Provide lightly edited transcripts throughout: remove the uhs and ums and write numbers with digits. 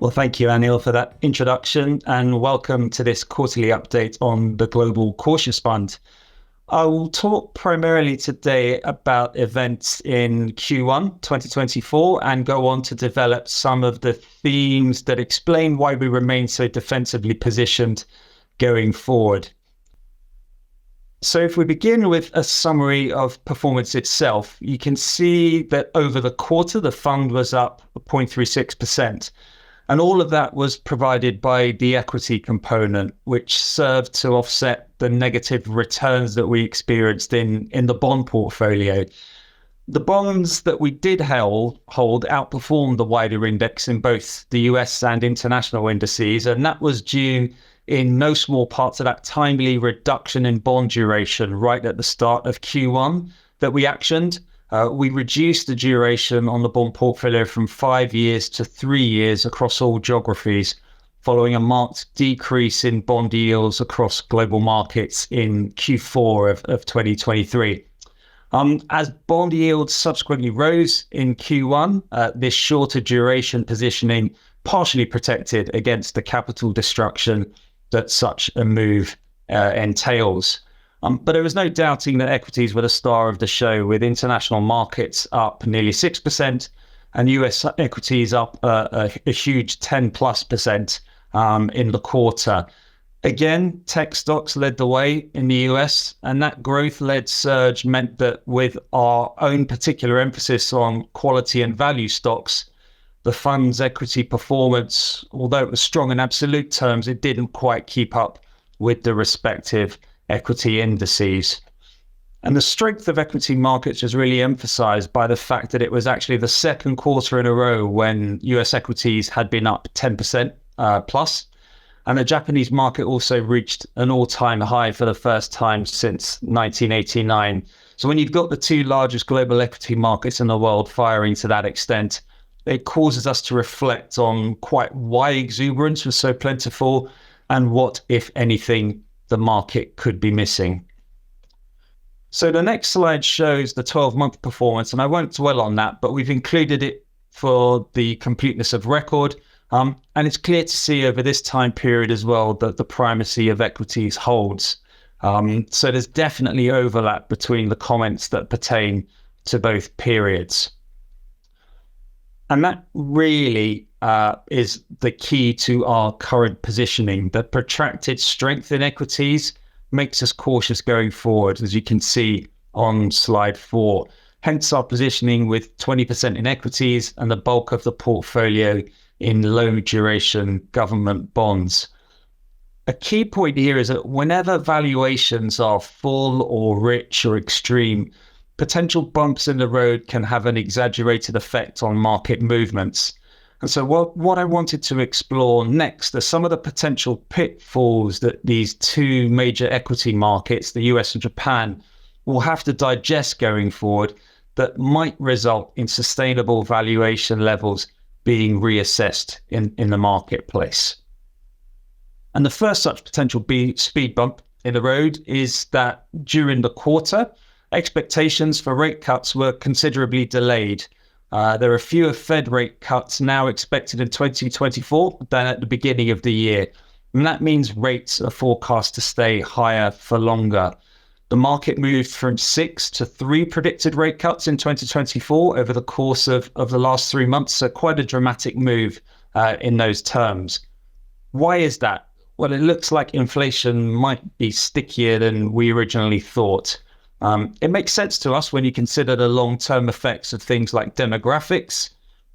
Well, thank you, Anil, for that introduction, and welcome to this quarterly update on the Global Cautious Fund. I will talk primarily today about events in Q1 2024 and go on to develop some of the themes that explain why we remain so defensively positioned going forward. So if we begin with a summary of performance itself, you can see that over the quarter, the fund was up 0.36%. And all of that was provided by the equity component, which served to offset the negative returns that we experienced in the bond portfolio. The bonds that we did hold outperformed the wider index in both the US and international indices, and that was due in no small part to that timely reduction in bond duration right at the start of Q1 that we actioned. We reduced the duration on the bond portfolio from 5 years to 3 years across all geographies, following a marked decrease in bond yields across global markets in Q4 of 2023. As bond yields subsequently rose in Q1, this shorter duration positioning partially protected against the capital destruction that such a move entails. But there was no doubting that equities were the star of the show, with international markets up nearly 6% and US equities up a huge 10+% in the quarter. Again, tech stocks led the way in the US, and that growth-led surge meant that with our own particular emphasis on quality and value stocks, the fund's equity performance, although it was strong in absolute terms, it didn't quite keep up with the respective equity indices. And the strength of equity markets was really emphasized by the fact that it was actually the second quarter in a row when US equities had been up 10% plus. And the Japanese market also reached an all-time high for the first time since 1989. So when you've got the two largest global equity markets in the world firing to that extent, it causes us to reflect on quite why exuberance was so plentiful and what, if anything, the market could be missing. So the next slide shows the 12-month performance, and I won't dwell on that, but we've included it for the completeness of record. And it's clear to see over this time period as well that the primacy of equities holds. So there's definitely overlap between the comments that pertain to both periods. And that really is the key to our current positioning. The protracted strength in equities makes us cautious going forward, as you can see on slide 4. Hence our positioning with 20% in equities and the bulk of the portfolio in low duration government bonds. A key point here is that whenever valuations are full or rich or extreme, potential bumps in the road can have an exaggerated effect on market movements. And so what I wanted to explore next are some of the potential pitfalls that these two major equity markets, the US and Japan, will have to digest going forward that might result in sustainable valuation levels being reassessed in the marketplace. And the first such potential speed bump in the road is that during the quarter, expectations for rate cuts were considerably delayed. There are fewer Fed rate cuts now expected in 2024 than at the beginning of the year. And that means rates are forecast to stay higher for longer. The market moved from 6 to 3 predicted rate cuts in 2024 over the course of the last 3 months. So quite a dramatic move in those terms. Why is that? Well, it looks like inflation might be stickier than we originally thought. It makes sense to us when you consider the long-term effects of things like demographics.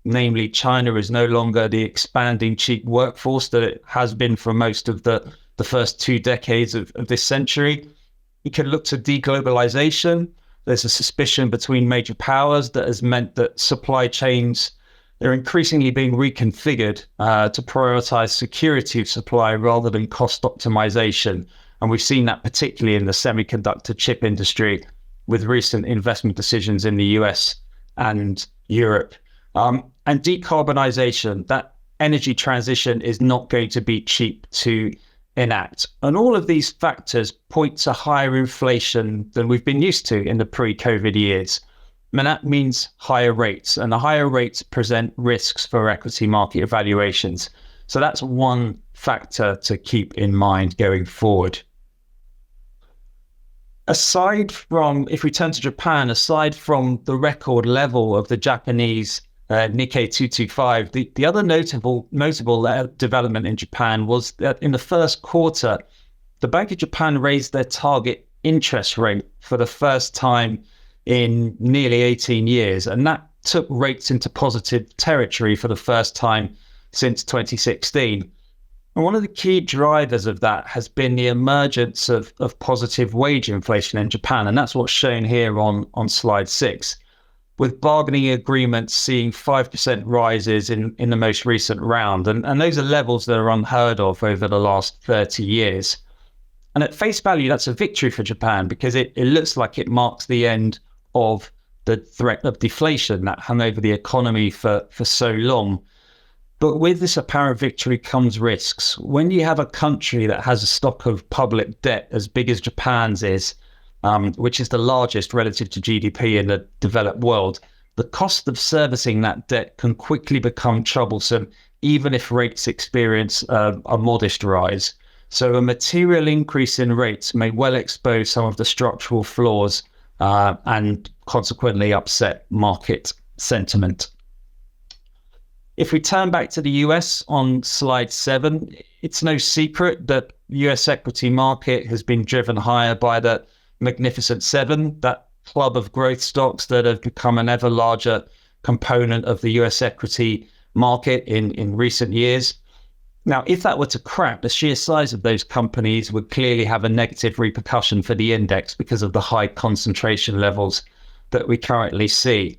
Namely, China is no longer the expanding cheap workforce that it has been for most of the first 2 decades of this century. You can look to deglobalization. There's a suspicion between major powers that has meant that supply chains, they're increasingly being reconfigured to prioritize security of supply rather than cost optimization. And we've seen that particularly in the semiconductor chip industry with recent investment decisions in the US and Europe. And decarbonization, that energy transition is not going to be cheap to enact. And all of these factors point to higher inflation than we've been used to in the pre-COVID years. And that means higher rates, and the higher rates present risks for equity market evaluations. So that's one factor to keep in mind going forward. Aside from, if we turn to Japan, aside from the record level of the Japanese Nikkei 225, the other notable development in Japan was that in the first quarter, the Bank of Japan raised their target interest rate for the first time in nearly 18 years. And that took rates into positive territory for the first time since 2016. And one of the key drivers of that has been the emergence of positive wage inflation in Japan. And that's what's shown here on slide 6, with bargaining agreements seeing 5% rises in the most recent round. And those are levels that are unheard of over the last 30 years. And at face value, that's a victory for Japan because it looks like it marks the end of the threat of deflation that hung over the economy for so long. But with this apparent victory comes risks. When you have a country that has a stock of public debt as big as Japan's is, which is the largest relative to GDP in the developed world, the cost of servicing that debt can quickly become troublesome, even if rates experience a modest rise. So a material increase in rates may well expose some of the structural flaws and consequently upset market sentiment. If we turn back to the US on slide 7, it's no secret that the US equity market has been driven higher by the Magnificent Seven, that club of growth stocks that have become an ever larger component of the US equity market in recent years. Now, if that were to crack, the sheer size of those companies would clearly have a negative repercussion for the index because of the high concentration levels that we currently see.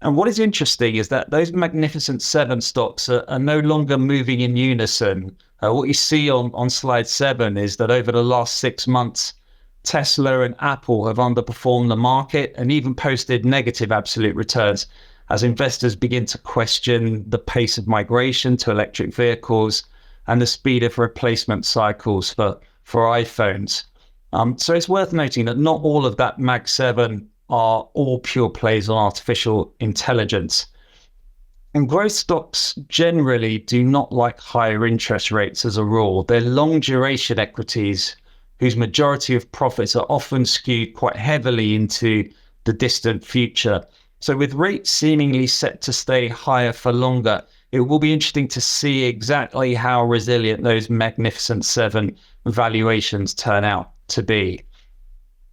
And what is interesting is that those Magnificent Seven stocks are no longer moving in unison. What you see on slide 7 is that over the last 6 months, Tesla and Apple have underperformed the market and even posted negative absolute returns as investors begin to question the pace of migration to electric vehicles and the speed of replacement cycles for iPhones. So it's worth noting that not all of that Mag 7 are all pure plays on artificial intelligence. And growth stocks generally do not like higher interest rates as a rule. They're long duration equities whose majority of profits are often skewed quite heavily into the distant future. So with rates seemingly set to stay higher for longer, it will be interesting to see exactly how resilient those Magnificent Seven valuations turn out to be.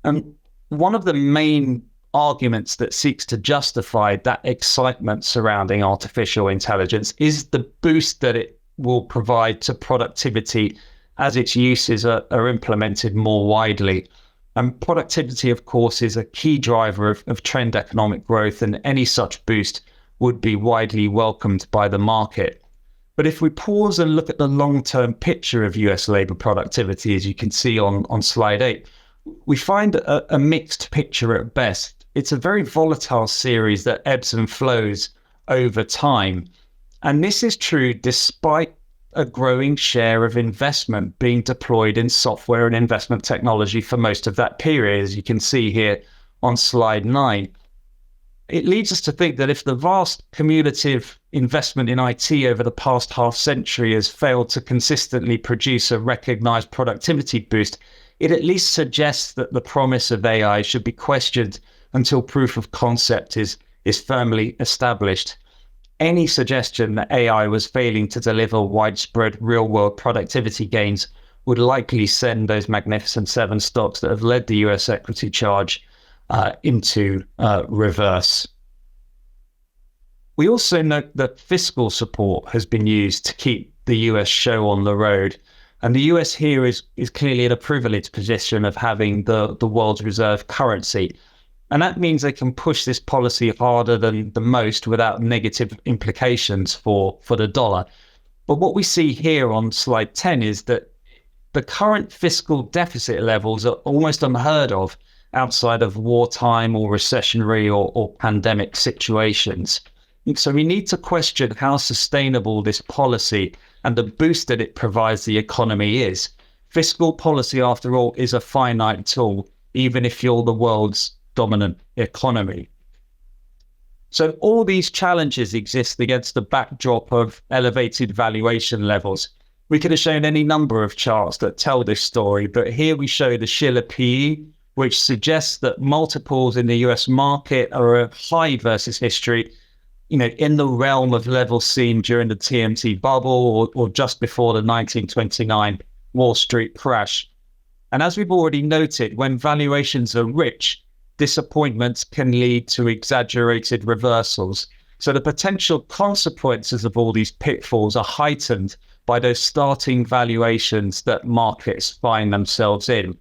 And one of the main arguments that seeks to justify that excitement surrounding artificial intelligence is the boost that it will provide to productivity as its uses are implemented more widely. And productivity, of course, is a key driver of trend economic growth, and any such boost would be widely welcomed by the market. But if we pause and look at the long-term picture of US labor productivity, as you can see on slide 8, we find a mixed picture at best. It's a very volatile series that ebbs and flows over time. And this is true despite a growing share of investment being deployed in software and investment technology for most of that period, as you can see here on slide 9. It leads us to think that if the vast cumulative investment in IT over the past half century has failed to consistently produce a recognized productivity boost, it at least suggests that the promise of AI should be questioned until proof of concept is firmly established. Any suggestion that AI was failing to deliver widespread real-world productivity gains would likely send those Magnificent Seven stocks that have led the US equity charge into reverse. We also note that fiscal support has been used to keep the US show on the road. And the US here is clearly in a privileged position of having the world's reserve currency. And that means they can push this policy harder than the most without negative implications for the dollar. But what we see here on slide 10 is that the current fiscal deficit levels are almost unheard of outside of wartime or recessionary or pandemic situations. So we need to question how sustainable this policy and the boost that it provides the economy is. Fiscal policy, after all, is a finite tool, even if you're the world's dominant economy. So all these challenges exist against the backdrop of elevated valuation levels. We could have shown any number of charts that tell this story, but here we show the Shiller PE, which suggests that multiples in the US market are high versus history, in the realm of levels seen during the TMT bubble or just before the 1929 Wall Street crash. And as we've already noted, when valuations are rich, disappointments can lead to exaggerated reversals. So the potential consequences of all these pitfalls are heightened by those starting valuations that markets find themselves in.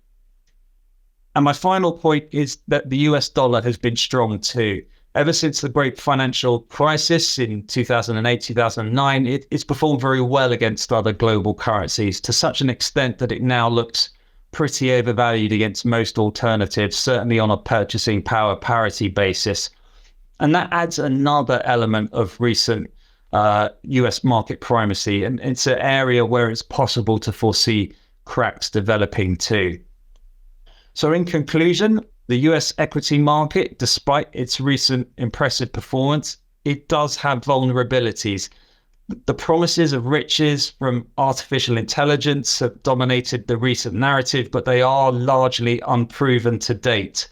And my final point is that the US dollar has been strong too. Ever since the great financial crisis in 2008, 2009, it's performed very well against other global currencies to such an extent that it now looks pretty overvalued against most alternatives, certainly on a purchasing power parity basis. And that adds another element of recent US market primacy. And it's an area where it's possible to foresee cracks developing too. So in conclusion, the US equity market, despite its recent impressive performance, it does have vulnerabilities. The promises of riches from artificial intelligence have dominated the recent narrative, but they are largely unproven to date.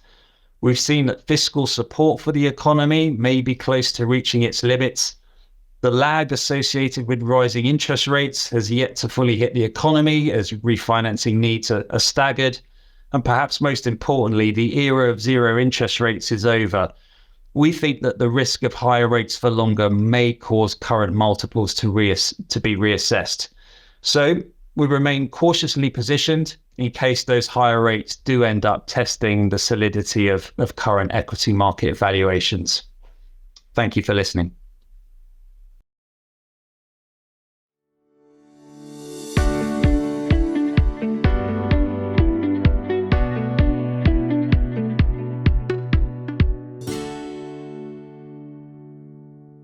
We've seen that fiscal support for the economy may be close to reaching its limits. The lag associated with rising interest rates has yet to fully hit the economy as refinancing needs are staggered. And perhaps most importantly, the era of zero interest rates is over. We think that the risk of higher rates for longer may cause current multiples to be reassessed. So we remain cautiously positioned in case those higher rates do end up testing the solidity of current equity market valuations. Thank you for listening.